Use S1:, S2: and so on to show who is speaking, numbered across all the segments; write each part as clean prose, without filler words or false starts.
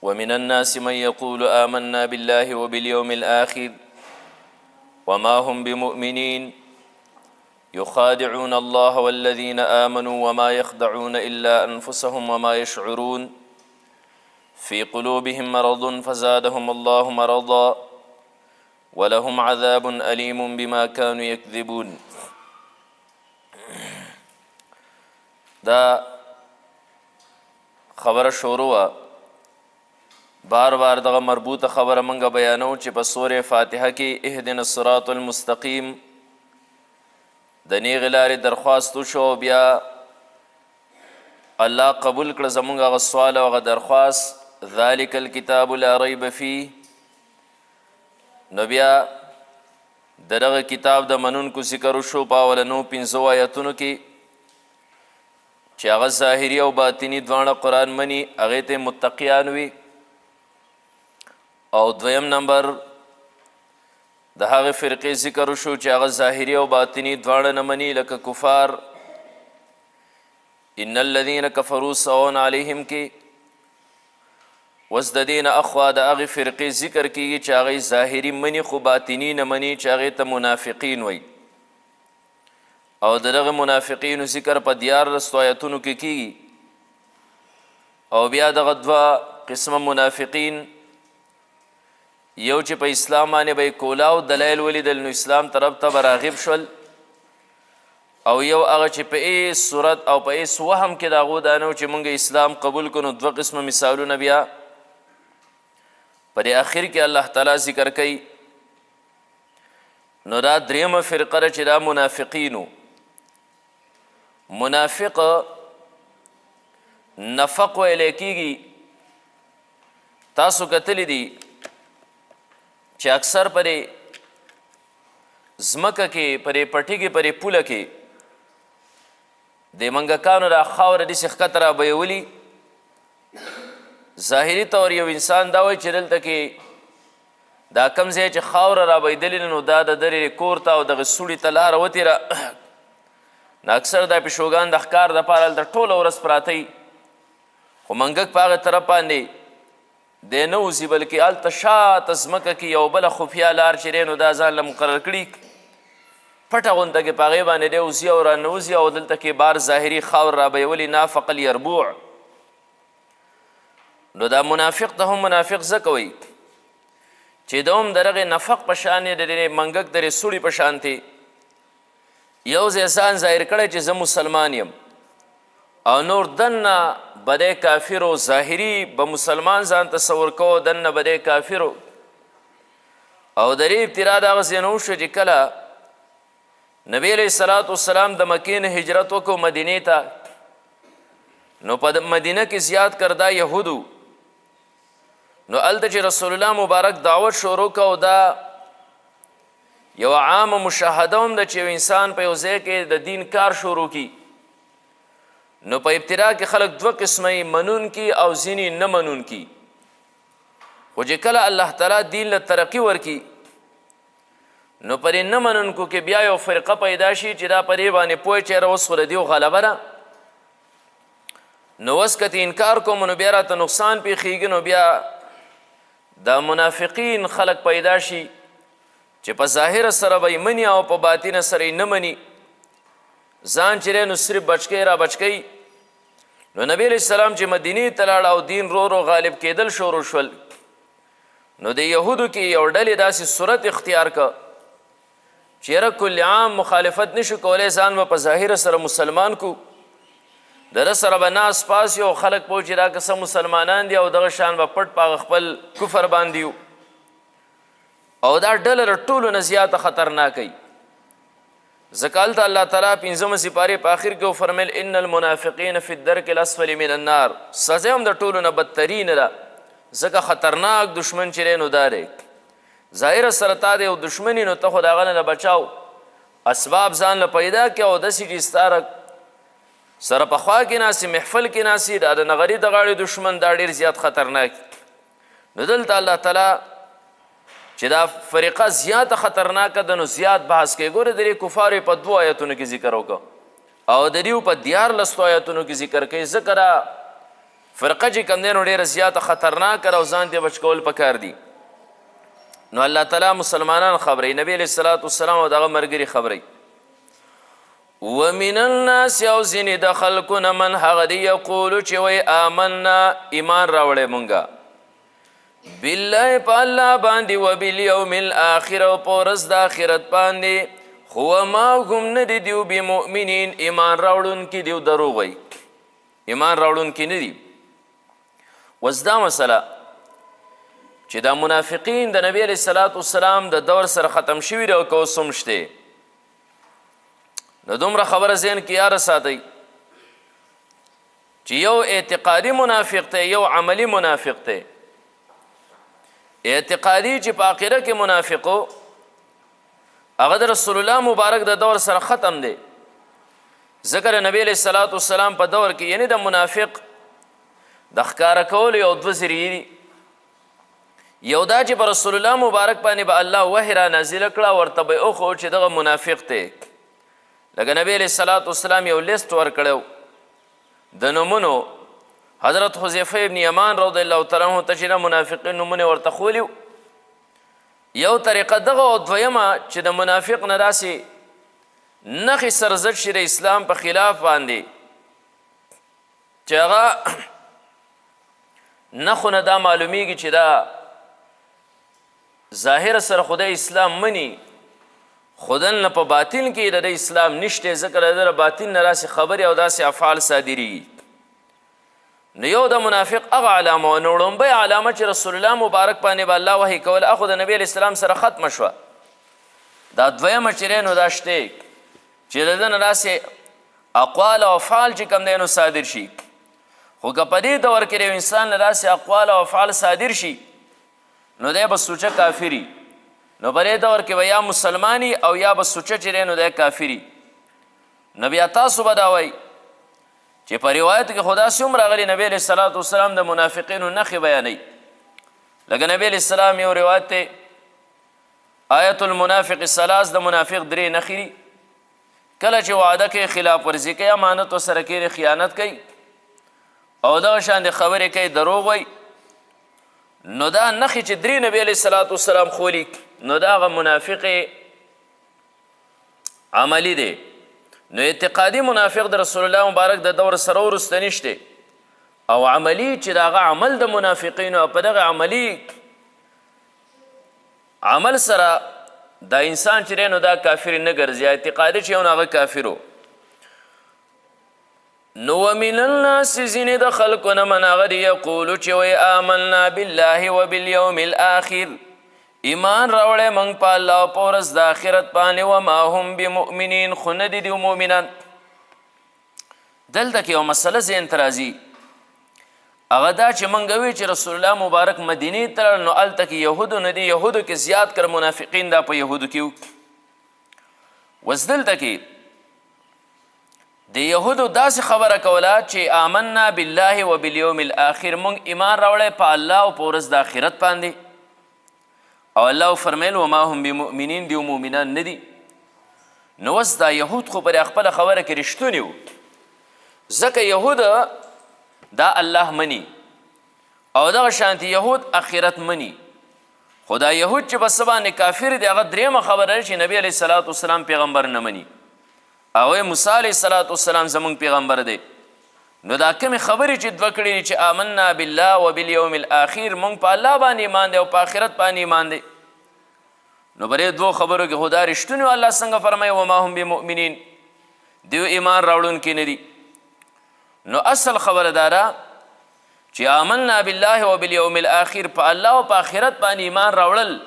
S1: ومن الناس من يقول آمنا بالله وباليوم الآخر وما هم بمؤمنين يخادعون الله والذين آمنوا وما يخدعون إلا أنفسهم وما يشعرون في قلوبهم مرض فزادهم الله مرضا ولهم عذاب أليم بما كانوا يكذبون. دا خبر شروع بار بار دغه مربوطه خبره منګه بیانو چې په سورې فاتحه کې اهدنا الصراط المستقیم د نیغې لارې درخواست وشو، بیا الله قبول کړه زمونږ هغه سوال او هغه درخواست ذلک الکتاب لا ریب فیه. نو بیا د دغه کتاب د منونکو ذکر وشو په اولنو 15 آیتونو کې چې هغه ظاهري او باطني دواړه قرآن مني، هغې ته متقیان وي. او دویم نمبر د هغې فرقې ذکر وشو چې هغه ظاهري او باطني دواړه نه مني، لکه کفار ان الذین کفروا سواء علیهم کې. اوس د دې نه اخوا د هغې فرقې ذکر کیږي چې هغې ظاهري مني خو باطني نه مني، چې هغې ته منافقین وایي. او دغه منافقینو ذکر په 14 آیتونو کې کیږي. او بیا دغه دوه قسمه منافقین، یو چې په اسلام باندې به یې کولاو دلایل ولیدل نو اسلام طرف ته به راغب شول، او یو هغه چې په هیڅ صورت او په هیڅ وهم کې د هغو دا نه و چې موږ اسلام قبول کړو. نو 2 قسمه مثالونه بیا په دې اخر کې الله تعالی ذکر کوي. نو دا دریمه فرقه ده چې دا منافقینو. منافق نفق ویلی کیږي. تاسو کتلی دي چې اکثر پرې ځمکه کې پرې پټي کې پرې پوله کې د منګکانو را خاوره داسې ښکته را بیولي. ظاهري طور یو انسان دا وایي چې دلته کې دا کم ځای چې خاوره را بیدلې نو دا د درې کور ته او دغه سوړي ته لاره وتېره. نو اکثر دا پیشوګان د ښکار دپاره هلته ټوله ورځ پراته وي، خو منګک په هغه طرف باندې دی نه وځي، بلکې هلته شاته ځمکه کې یو بله خفیه لار چې دی نو دا ځان له مقرر کړي پټه غونته کې په هغې باندې دی وځي او راننوځي، او دلته کې بار ظاهري خاور را بیولي نافق الیربوع. نو دا منافق ته هم منافق ځکه وایي چې د هم د هغې نفق په شان یې د منګک د سوړي په شانتې یو ځای ځان ظاهر کړی چې زه مسلمان یم، او نور دننه بدی کافرو ظاهري به مسلمان ځان تصور کوو، دننه بدی کافرو. او د دې ابتدا دغسې نه وشو چې کله نبی علیه الصلاة والسلام د مکې نه هجرت وکړو مدینې ته، نو په مدینه کې زیات کردا یهودو. نو هلته چې رسول الله مبارک دعوت شروع کو، دا یو عام مشاهده هم ده چې یو انسان په یو ځای کې د دین کار شروع کی. نو په ابتدا کې خلک 2 قسمه منونکي او ځینې نه منونکي. خو چې کله الله تعالی دین له ترقي ورکي نو په دې نه منونکو کې بیا یو فرقه پیدا شي چې دا په دې باندې پوه چې یاره اوس خو د دې غلبه ده، نو اوس که انکار کوم نو بیا راته نقصان پیښیږي. نو بیا دا منافقین خلق پیدا شي چې په ظاهر سره به یې مني او په باطنه سره یې نه مني، ځان چې دی نو صرف بچکی را بچکی. نو نبی علیه السلام چې مدینې ته لاړ او دین رو رو غالب کېدل شروع شول، نو د یهودو کې یو ډلې داسې صورت اختیار که چې یاره کل عام مخالفت نشو کولی، ځان به په ظاهر سره مسلمان کو، د ده سره به ناس پاس یو خلک پوه چې دا که څه مسلمانان دي او دغه شان به پټ په خپل کفر باندې یو. او دا ډله د ټولو نه زیاته خطرناکه وي. ځکه هلته الله تعالی 15مه سپارې په آخر کې وفرمیل ان المنافقین فی الدرک الاسفل من النار. سزا هم د ټولو نه بدترینه ده، ځکه خطرناک دشمن چې دی نو دا دی. ظاهره سره تا د یو دشمني نو ته خو د هغه نه بچاو اسباب ځان له پیدا کړه، او داسې چې ستا سره په خوا کې ناسي محفل کې ناسي دا د نغري د غاړې دشمن دا ډېر زیات خطرناک. نو دلته الله تعالی چې دا فریقه زیاته خطرناکه ده نو زیات بحث کوي. ګوره د دې کفارو په 2 آیتونو کې ذکر وکړه او د دې په 14 آیتونو کې ذکر کوي. ځکه دا فرقه چې کوم دی نو ډېره زیاته خطرناکه ده او ځان ته بچ کول پکار دي. نو الله تعالی مسلمانان خبروي، نبی علیه الصلاة والسلام او دغه ملګري خبروي. ومن الناس او ځینې د خلکو نه من هغه دی یقولو چې وایي آمنا ایمان راوړی مونږه بالله په الله باندې و بالیوم الاخر او په ورځ د آخرت باندې خو ما هم نه دي دیو بمؤمنین ایمان راوړونکي دیو دروغ وایي، ایمان راوړونکي نه دي. اوس دا مسله چې دا منافقین د نبی علیه الصلاة والسلام د دور سره ختم شوي دی او که اوس هم شته، نو دومره خبره ذهن کې یاره ساتئ چې یو اعتقادي منافق دی یو عملی منافق دی. اعتقادي چې په عقیده کې منافق و هغه د رسول الله مبارک د دور سره ختم دی، ځکه د نبی علیه الصلاة والسلام په دور کې یعنی د منافق د ښکاره کولو یو دوه ذریعې دي. یو دا چې په رسول الله مبارک باندې به الله وحی را نازله کړه ورته به وښو چې دغه منافق دی. لکه نبی علیه الصلاة والسلام یو لیست ورکړی د نومونو حضرت حذیفه ابن یمان رضی الله تعالی عنه ته چې د منافقین نومونه ورته ښولي. یو طریقه دغه او دویمه چې د منافق نه داسې نښې سرزد شي د اسلام په خلاف باندې چې هغه نښونه دا معلومیږي چې دا ظاهر سره خدای اسلام مني خودن نه په باطن کې د اسلام نشته، ځکه د باطن نه داسې خبرې او داسې افعال صادریږي. نو یو د منافق هغه علامه و، نو وړومبۍ علامه چې رسول الله مبارک باندې به الله وحی کول هغه د نبی علیه السلام سره ختمه شوه. دا دویمه چې دی نو دا شته چې د ده نه داسې اقوال او افعال چې کوم دی نو صادر شي. خو که په دې دور کې د یو انسان نه داسې اقوال او افعال صادر شي نو دی به سوچه کافري، نو په دې دور کې به یا مسلمانی او یا به سوچه چې دی نو دی کافري. نو بیا تاسو به دا وایئ چې په روایت کې خو داسې هم راغلي نبی علیه الصلاة والسلام د منافقینو نښې بیانوي. لکه نبی علیه السلام یو روایت دی آیت المنافق ثلاث، د منافق درې نښې دي. کله چې وعده کوي خلاف ورزي کوي، امانت ورسره کوي، خیانت کوي او دغه شان د خبرې کوي، دروغ وایي. نو دا نښې چې درې نبی علیه الصلاة والسلام خولي نو دا هغه منافق عملی دی. نو اعتقادي منافق د رسول الله مبارک د دور سره وروسته نشته، او عملی چې د هغه عمل د منافقینو په دغه عملی عمل سره دا انسان چې دی نو دا کافر نه ګرځي، اعتقادي چې یو نو هغه کافر و. نو ومن الناس ځینې د خلکو نه من هغه دی یقولو چې وایي آمنا بالله و بالیوم الاخر ایمان راوړی موږ په الله او په ورځ د آخرت باندې وما هم بمؤمنین خو نه دي دوی مؤمنان. دلته کې یو مسله ذهن ته راځي، هغه دا چې موږ وایو چې رسول الله مبارک مدینې ته لاړل نو هلته کې یهودو نه دي، یهودو کې زیات کړ منافقین دا په یهودو کې وو. اوس دلته کې د یهودو داسې خبره کوله چې آمنا بالله و بالیوم الاخر موږ ایمان راوړی په الله او په ورځ د آخرت باندې، او الله فرمیل وما هم بمؤمنین دیو مؤمنان نه دي. نو اوس دا یهود خو پر خپله خبره کې رښتوني وو، ځکه یهود دا الله مني او دغه شانتي یهود آخرت مني. خو دا یهود چې په څه باندې کافر دي هغه درېیمه خبره چې نبی علیه الصلاة والسلام پیغمبر نه مني او موسی علیه الصلاة والسلام زموږ پیغمبر دی. نو دا کمې خبرې چې دوه کړي دي چې آمنا بالله و بالیوم الاخر موږ په الله باندې ایمان دی او په آخرت باندې ایمان دی. نو برې دوه خبرو کې خو دا رښتوني الله څنګه فرمایي وما هم بمؤمنین دیو ایمان راوړونکي نه دي. نو اصل خبره دا ده چې آمنا بالله و بالیوم الاخر په الله او په آخرت باندې ایمان راوړل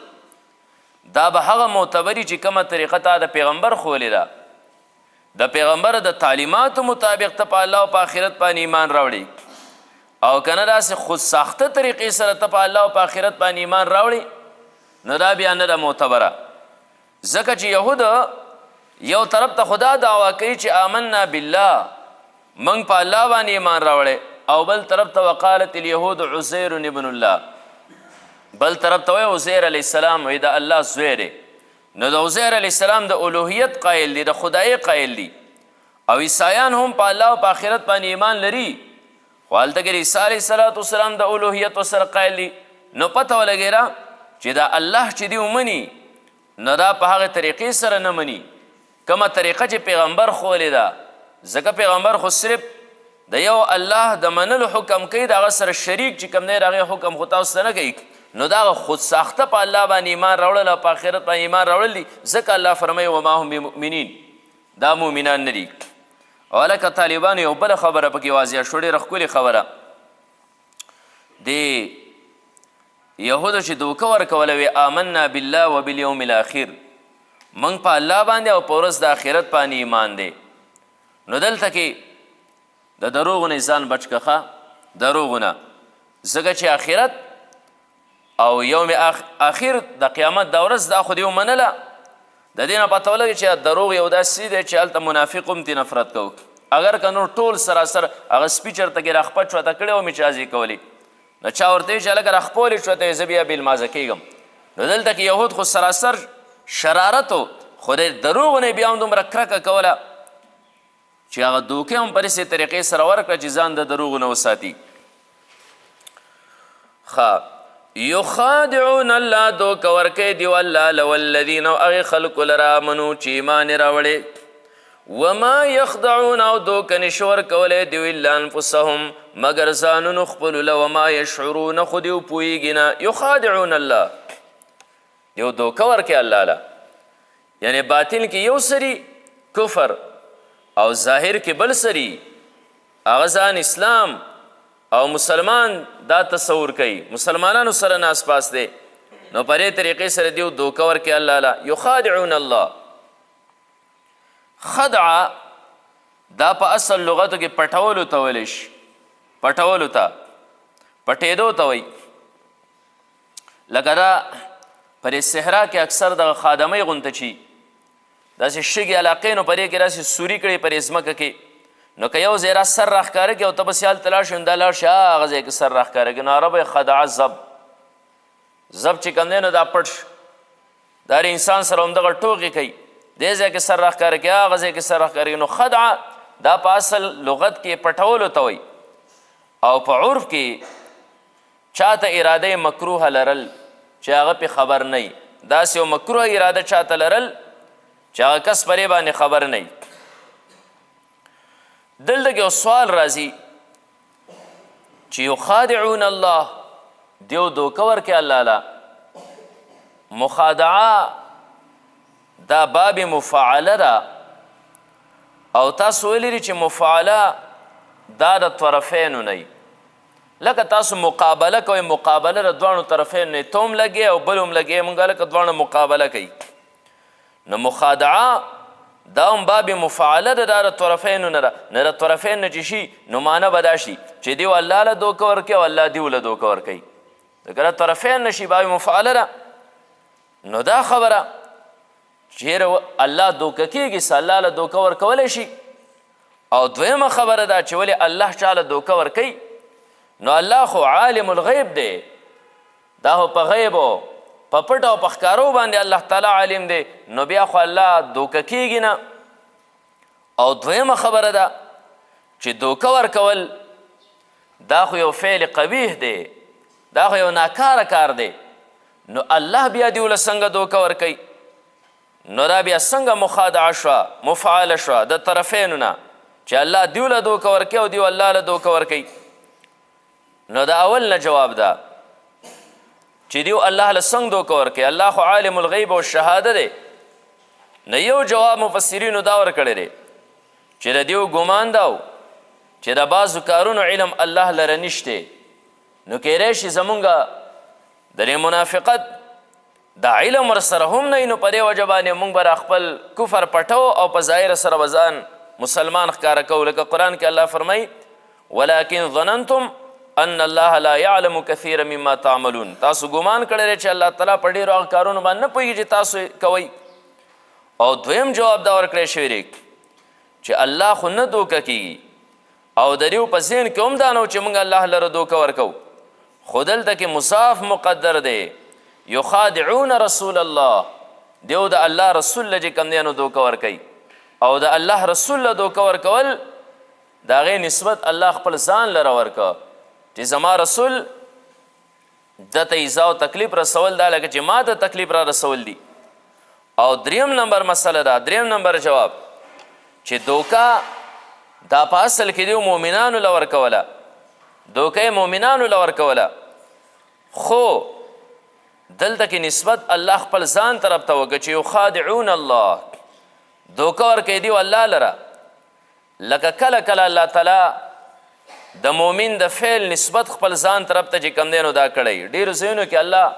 S1: دا به هغه معتبري چې کومه طریقه تا د پیغمبر ښولې ده، د پیغمبر د تعلیماتو مطابق ته په الله او په آخرت باندې ایمان راوړي، او که نه داسې خود ساخته طریقې سره ته په الله او په آخرت باندې ایمان راوړي نو دا بیا نه ده معتبره. ځکه چې یهود یو طرف ته خدا دعوا کوي چې آمنا بالله موږ په الله باندې ایمان راوړی، او بل طرف ته وقالت الیهود عزیر ابن الله، بل طرف ته وایي عزیر علیه السلام وایي د الله زوی دی. نو د عزیر علیه السلام د الوهیت قایل دی، د خدای قایل دی، او عیسایان هم په الله او په آخرت باندې ایمان لري، خو هلته کې عیسی علیه الصلاة والسلام د الوهیت ورسره قایل دي. نو پته ولګېده چې دا الله چې دی ومني نو دا په هغې طریقې سره نه مني کومه طریقه چې پیغمبر ښولې ده. ځکه پیغمبر خو صرف د یو الله د منلو حکم کوي، د هغه سره شریک چې کوم دی د هغې حکم خو تاسو ته نه کوي. نو دا خود ساخته په الله باندې ایمان راوړل او په آخرت باندې ایمان راوړل دي. ځکه الله فرمایي وما هم بمؤمنین، دا مؤمنان نه دي. او هلکه طالبانو یو بله خبره پکې واضحه شوه، ډېره ښکلې خبره. د یهودو چې دوکه ورکوله وی آمنا بالله و بالیوم الاخر، موږ په الله باندې او په ورځ د آخرت باندې ایمان دی. نو دلته کې د دروغو نه ځان بچ کړه، دروغو نه، ځکه چې آخرت او یوم آخر د قیامت د ورځ دا خو دې ومنله. د دې نه پته ولګي چې دروغ یو داسې دی چې هلته منافق هم ترې نفرت کوو. اگر که نور ټول سراسر هغه سپي چېرته کې راخپه چوته کړې وه مې چازې کولې، نو چا ورته وي چې هلکه راخپولې چوته زه بیا بېلمازه کېږم. نو دلته کې یهود خو سراسر شرارت و، خو د دروغو نه بیا هم دومره کرکه کوله چې هغه دوکې هم په داسې طریقې سره ورکړه چې ځان د دروغو نه وساتي. یخادعون الله دوکه ورکوي دی والله له والذین او هغې خلکو لره آمنو چې ایمان یې راوړی. وما یخدعون او دوکه نشي ورکولی دوی الا انفسهم مګر ځانونو خپلو له وما یشعرون خو دوی پوهېږي نه. یخادعون الله دیو دوکه ورکوي الله له، یعنی باطن کې یو سری کفر او ظاهر کې بل سری، هغه ځان اسلام او مسلمان دا تصور کوي، مسلمانانو سره ناس پاس دی. نو په دې طریقې سره دیو دوکه ورکوي الله له. یخادعون الله، خدعه دا په اصل لغتو کې پټولو ته ویلی شي، پټولو ته، پټېدو ته وایي. لکه دا په دې صحرا کې اکثر دغه خادمۍ غونته چي داسې شګې علاقې، نو په دې کې داسې سوري کړي په دې ځمکه کې، نو که یو ځای را سر راښکاره کړي او ته بس هلته لاړ شي نو دا لاړ شي هغه ځای کې سر راښکاره کړي. نو عربه خدعه زب چې کوم دی نو دا پټ شو، دا د انسان سره همدغه ټوکې کوي، دې ځای کې سر راښکاره کړي هغه ځای کې سر راښکاره کړي. نو خدعه دا په اصل لغت کې پټولو ته وایي. او په عرف کې چاته اراده مکروه لرل چې هغه پې خبر نه وي، داسې یو مکروه اراده چاته لرل چې هغه کس پرې باندې خبر نه وي. دلته کې یو سوال راځي چې یخادعون الله دیو دوکه ورکوي الله له. مخادعه دا باب مفاعله ده، او تاسو ویلي دي چې مفاعله دا د طرفینو نه وي. لکه تاسو مقابله کوئ، مقابله د دواړو طرفینو نه ته هم لګې او بل هم لګې، مونږ لکه دواړه مقابله کوي. نو مخادعه دا هم باب مفاعله ده، دا د طرفینو نه ده. نه د طرفین نه چې شي نو معنی به دا شي چې دیو الله له دوکه ورکوي او الله دیو له دوکه ورکوي. ځکه د طرفین نه شي باب مفاعله ده. نو دا خبره چیرې الله دوکه کېږي څه الله له دوکه ورکولی شي. او دویمه خبره ده چې ولې الله چا له دوکه ورکوي. نو الله خو عالم الغیب دی، دا خو په غیبو په پټ او په ښکارو باندې الله تعالی عالم دی. نو بیا خو الله دوکه کېږي نه. او دویمه خبره ده چې دوکه ورکول دا خو یو فعل قبیح دی، دا خو یو ناکاره کار دی. نو الله بیا دیو له څنګه دوکه ورکوي؟ نو دا بیا څنګه مخادعه شوه، مفعاله شوه د طرفینو نه چې الله دیو له دوکه ورکوي او دیو الله له دوکه ورکوي. نو د اول نه جواب ده چې دیو الله له څنګه دوکه ورکوي؟ الله خو عالم الغیب او شهاده دی. نه یو جواب مفسرینو دا ورکړی دی چې د دیو ګمان دا چې د بعضو کارونو علم الله لره نشته. نو کیدای شي زمونږ د دې منافقت دا علم ورسره هم نه وي، نو په دې وجه باندې موږ به خپل کفر پټو او په ظاهره سره به ځان مسلمان ښکاره کوو. لکه قرآن کې الله فرمایي ولکن ظننتم ان الله لا يعلم كثيرا مما تعملون. تاسو ګمان کړی دی چې الله تعالی په ډېرو هغه کارونو باندې نه پوهېږي چې تاسو کوئ. او دویم جواب دا ورکړی شوی دی چې الله خو نه دوکه کېږي او د دیو په ذهن کې هم دا نه و چې موږ الله لره دوکه ورکوو. خو دلته کې مضاف مقدر دی. یخادعون رسول الله، دیو د الله رسول له چې کوم دی نو دوکه ورکوي. او د الله رسول له دوکه ورکول د هغې نسبت الله خپل ځان لره ورکه چې زما رسول دته ایزا او تکلیف رسول دا لکه چې ما ته تکلیف را رسول دي. او دریم نمبر مسله ده، دریم نمبر جواب چې دوکه دا په اصل کې دیو مؤمنانو له ورکوله، دوکه یې مؤمنانو له ورکوله، خو دلته کې نسبت الله خپل ځان طرف ته وکړه چې یخادعون الله، دوکه ورکوي دیو الله لره. لکه کله کله الله تعالی د مؤمن د فعل نسبت خپل ځان طرف ته چې کوم دی نو دا کړی. ډېرو ځایونو کې الله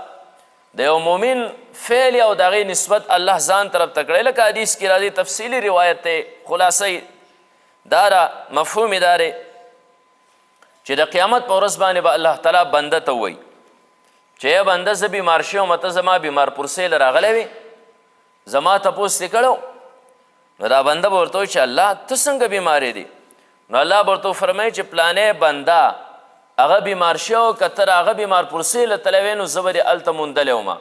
S1: د یو مؤمن فعل او د هغې نسبت الله ځان طرف ته کړی، لکه حدیث کې راځي تفصیلي روایت دی، خلاصه دا را مفهوم یې دا دی چې د قیامت په ورځ باندې به الله تعالی بنده ته ووایي چې ای بنده زه بیمار شوم، ته زما بیمار پرسې له راغلی وې، زما تپوس دې کړی نو دا بنده به ورته وایي چې الله ته څنګه بیمارې دي؟ نو الله به ورته وفرمایي چې پلانې بنده هغه بیمار شو، که ته هغه بیمار پرسې له تللی وې نو زه به دې هلته موندلی وم.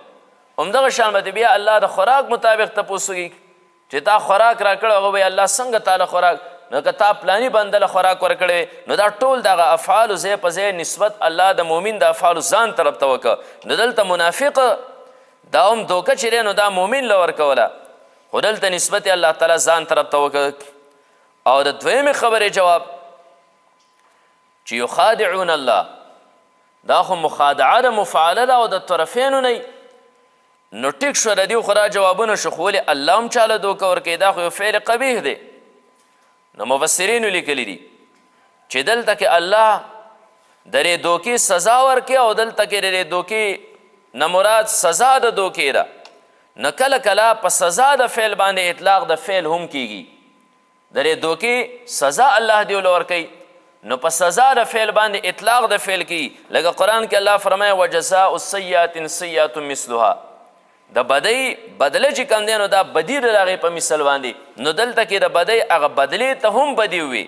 S1: همدغه شان به بیا الله د خوراک مطابق تپوس وکړي چې تا خوراک را کړی، هغه به الله څنګه تا له خوراک، نو که تا پلاني بنده له خوراک ورکړی، نو دا ټول دغه افعالو ځای په ځای نسبت الله د مؤمن د افعالو ځان طرف ته وکړه. نو دلته منافق دا هم دوکه چې دی نو دا مؤمن له ورکوله، خو دلته نسبت الله تعالی ځان طرف ته وکړه. او د دویمې خبرې جواب چې یخادعون الله، دا خو مخادعه ده مفعله ده او د طرفینو نه، نو ټیک شو د دې خو را جوابونه شو، خو ولې الله هم چاله دوکه ورکوي؟ دا خو یو فعل قبیح دی. نو مفسرینو لیکلی دي چې دلته کې الله د دې دوکې سزا ورکوي او دلته کې د دې دوکې نه مراد سزا د دوکې ده. نو کله کله په سزا د فعل باندې اطلاق د فعل هم کیږي، د دې دوکې سزا الله دې له ورکوي، نو په سزا د فعل باندې اطلاق د فعل کیږي. لکه قرآن کې الله فرمایي وجزاء السیئة سیئة مثلها، د بدۍ بدله چې کوم دی نو دا بدي د هغې په مثل باندې، نو دلته کې د بدۍ هغه بدلې ته هم بدي وي.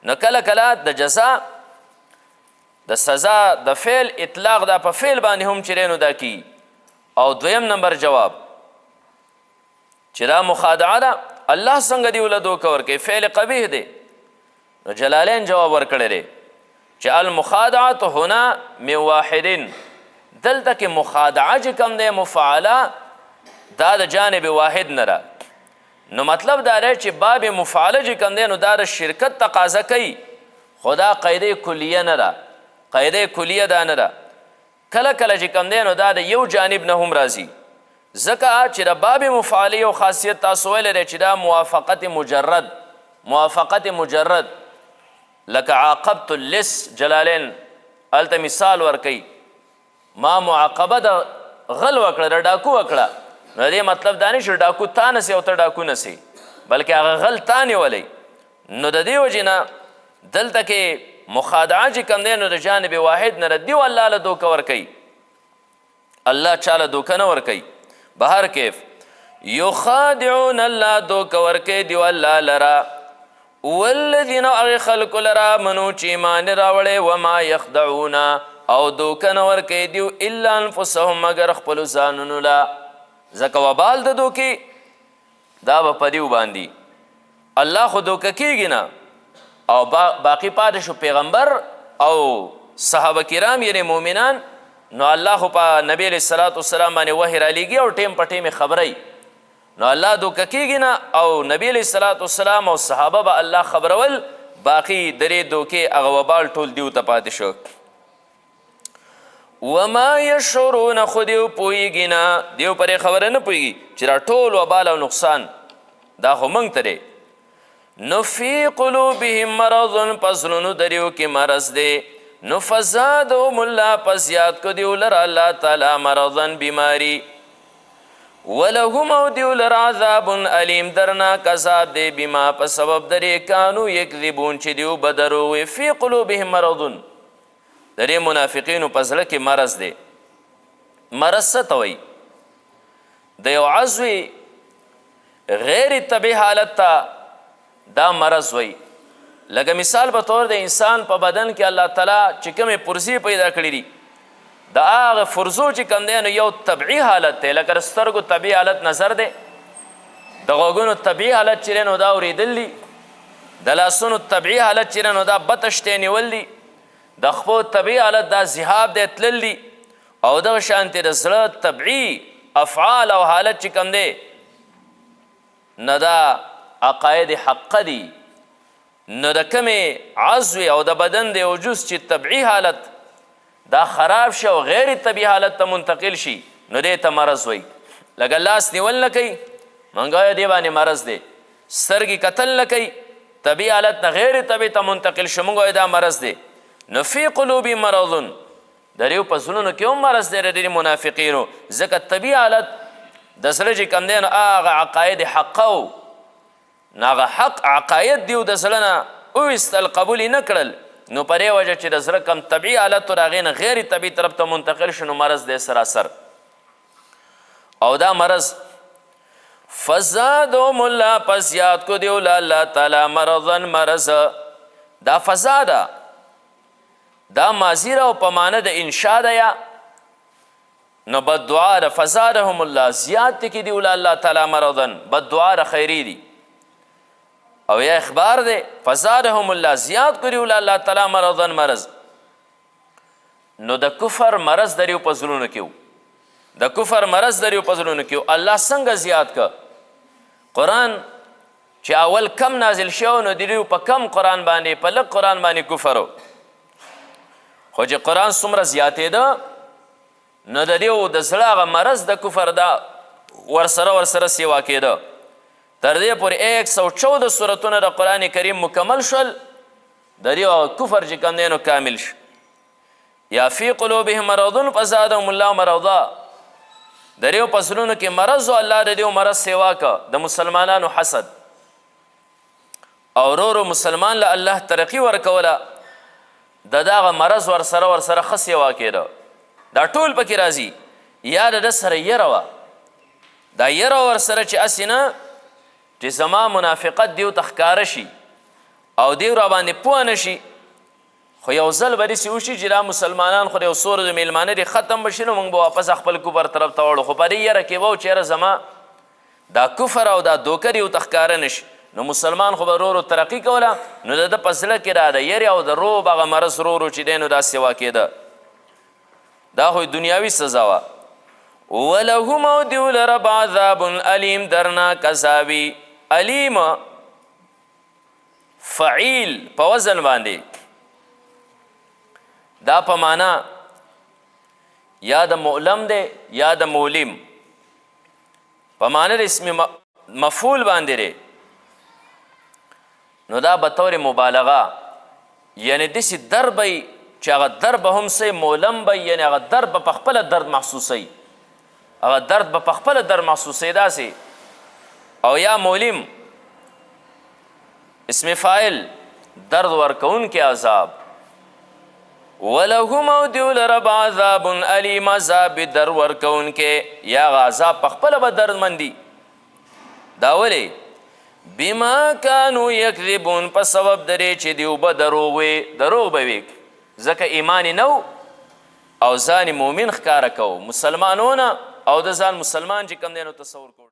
S1: نو کله کله د جزا د سزا د فعل اطلاق دا په فعل باندې هم چې دی نو دا کیږي. او دویم نمبر جواب چې دا مخادعه ده، الله څنګه دی وله دوکه ورکوي؟ فعل قبیح دی. نو جلالین جواب ورکړی دی چې المخادعة هنا من واحدین، دلته کې مخادعه چې کوم دی مفعله دا د جانب واحد نه ده. نو مطلب دا دی چې باب مفعله چې کوم دی نو دا د شرکت تقاضا کوي، خو دا قاعده کلیه نه ده، قاعده کلیه دا نه ده. کله کله چې کوم دی نو دا د یو جانب نه هم راځي، ځکه چې د باب مفعله یو خاصیت تاسو ویلی دی چې دا موافقت مجرد، موافقت مجرد، لکه عاقبت اللص، جلالین هلته مثال ورکوي ما معاقبه د غل وکړه، د ډاکو وکړه، نو دې مطلب دا نه چې ډاکو تا نسي او ته ډاکو نسي، بلکې هغه غل تا نیولی. نو د دې وجې نه دلته کې مخادعه چې کوم دی نو د جانب واحد نه ردي او الله له دوکه ورکوي، الله چاله دوکه نه ورکوي. بهر کیف یخادعون الله دوکه ورکوي دیو الله لره، والذین هغې خلکو لره آمنو چې ایمان یې راوړی، وما یخدعون او دوکه نه ورکوي دیو الا انفسهم مګر خپلو ځانونو له، ځکه وبال د دوکې دا به په دیو باندې الله خو دوکه کیږي نه. او باقی پاتې شو پیغمبر او صحابه کرام یعنی مؤمنان، نو الله خو په نبی علیه الصلاة والسلام باندې وحی رالیږي او ټیم په ټیم خبروي، نو الله دوکه کیږي نه. او نبی علیه الصلاة والسلام او صحابه به الله خبرول، باقی درې دوکې هغه وبال ټول دیو ته پاتې شو. وما یشعرون، خو دیو پوهیږي نه، دیو پرې خبره نه پوهیږي چې را ټول وبال او نقصان دا خو موږ ته دی. نو فی قلوبهم مرض، په زړونو د دیو کې مرض دی، نو فزادهم الله، پس زیات کو دیو لره الله تعالی مرضا بیماری، ولهم او دیو لره عذاب علیم، درناک عذاب دی، بما په سبب درې کانو یکذبون چې دیو به دروغ وي. فی قلوبهم مرض، د دې منافقینو په زړه کې مرض دی. مرض څه ته وایي؟ د یو عضوي غیر طبیعي حالت ته دا مرض وایي. لکه مثال په طور د انسان په بدن کې الله تعالی چې کومې پرزې پیدا کړي دي، د هغه فرزو چې کوم دی نو یو طبیعي حالت دی، لکه د سترګو طبیعي حالت نظر دی، د غوږونو طبیعي حالت چې دی نو دا اورېدل دي، د لاسونو طبعي حالت چې نو دا بتشتی نیول دي د خپو طبعي حالت دا ذهاب دی تلل دي او دغه شانتې د زړه طبعي افعال او حالت چې کوم دی نه دا عقاید حقه دي نو د کمې عضوې او د بدن د وجوز چې طبعي حالت دا خراب شي او غیر طبعي حالت ته منتقل شي نو دې ته مرض وایي لکه لاس نیول نه کوي منګای دې باندې مرض دی سترګې کتل نه کوي طبعي حالت نه غیر طبعي ته منتقل شي موږ وایو دا مرض دی نو فی قلوبی مرض د دېو په زړونو کې هم مرض دی د دې منافقینو ځکه طبعي حالت د زړه چې کوم دی نو هغه عقاید حقه و نو هغه حق عقاید دی د زړه نه وویستل قبول یې نه کړل نو په دې وجه چې د زړه کم طبعي حالت و د هغې نه غیر طبعي طرف ته منتقل شو نو مرض دی سراسر او دا مرض فزادهم الله پس زیاد کو دیو الله تعالی مرضن مرض دا فزاده دا ماضی را او په معنی د انشاء ده یا نو بد دعا ده فزادهم الله زیاد دی کی دیو الله تعالی مرضن بد دعا ده خیری دی او یا اخبار ده فزادهم الله زیاد کو دیو الله تعالی مرضن مرض نو د کفر مرض دریو په زړونو کې د کفر مرض دریو په زړونو کې الله څنګه زیات که قرآن چې اول کم نازل شو نو دریو په کم قرآن باندې په لږ قرآن باندې کفر خو چې قرآن څومره زیاتېده نو د دیو د زړه هغه مرض د کفر دا ورسره سیوا کېده تر دې پورې 114 سورتونه د قرآن کریم مکمل شول د دیو کفر چې کوم دی نو کامل شو یا فی قلوبهم مرض فزادهم الله مرضا د دیو په زړونو کې مرض و الله د دیو مرض سیوا که د مسلمانانو حسد او ورو مسلمان له الله ترقي ورکوله د دغه مرض ورسره ښه سیوا کېده دا ټول پکې راځي یا د ده سره یره وه دا یره ورسره چې هسې نه چې زما منافقت دیو ته ښکاره شي او دیو را باندې پوه نه شي خو یو ځل به داسې وشي چې دا مسلمانان خو د یو څو ورځو میلمانه دي ختم به شي نو موږ به واپس خپل کفر طرف ته وړو خو په دې یره کې به و چې یاره زما دا کفر او دا دوکه دیو ته ښکاره نه شي نو مسلمان خو به ورو ترقي کوله نو د ده په زړه کې دا د یرې او د روب هغه مرض ورو چې دی نو دا سیوا کېده دا خو دنیاوي سزا وه ولهم او دیو لرب عذاب علیم درناک عذابي علیم فعیل په وزن باندې دا په معنا یا د مؤلم دی یا د مولم په معنا د اسم مفعول باندې دی نو دا به طور مبالغه یعنی داسې درد به چې هغه درد به هم سی مولم به یعنی هغه درد به په خپله درد محسوسی هغه درد به په خپله درد محسوسی داسې او یا مولم اسم فاعل درد ورکوونکی عذاب ولهم او دیو لرب عذاب علیم عذاب در ورکوونکی یا هغه عذاب په خپله به دردمندي دا ولې بما کانو یکذبون په سبب درې چې دیو به دروغ به وي ځکه ایمان یې نه او ځان مؤمن ښکاره کو مسلمانونه او د ځان مسلمان چې کوم دی نو تصور کو